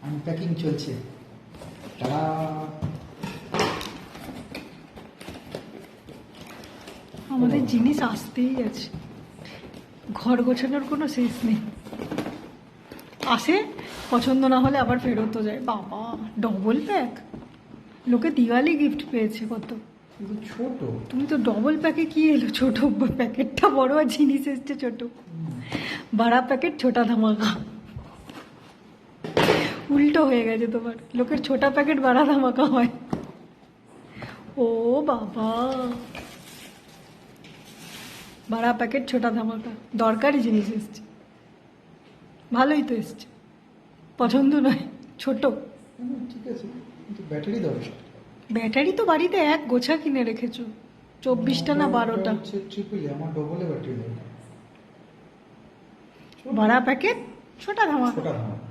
Unpacking চলছে। তারা আমাদের জিনিস আসতেই আছে, ঘর গোছানোর কোনো শেষ নেই। আসে, পছন্দ না হলে আবার ফেরতও যায়। বাবা, ডবল প্যাক! লোকে দিওয়ালি গিফট পেয়েছে কত। কিন্তু ছোট। তুমি তো ডবল প্যাকে কি এলো? ছোট প্যাকেটটা বড় আর জিনিস এসছে ছোট। বড়া প্যাকেট ছোটা ধামাকা, উল্টো হয়ে গেছে তোমার। লোকের ছোটা প্যাকেট বড়া ধামাকা হয়। ও বাবা, বড়া প্যাকেট ছোটা ধামাকা, দরকারি জিনিস এসছে। ভালোই তো এসছে, পছন্দ নয়, ছোট। ঠিক আছে, কিন্তু ব্যাটারি দরকার। ব্যাটারি তো বাড়িতে এক গোছা কিনে রেখেছো, 24টা না 12টা। হচ্ছে ট্রিপল, আমার ডবলে ব্যাটারি দরকার। বড়া প্যাকেট ছোটা ধামাকা। ছোটা ধামাকা।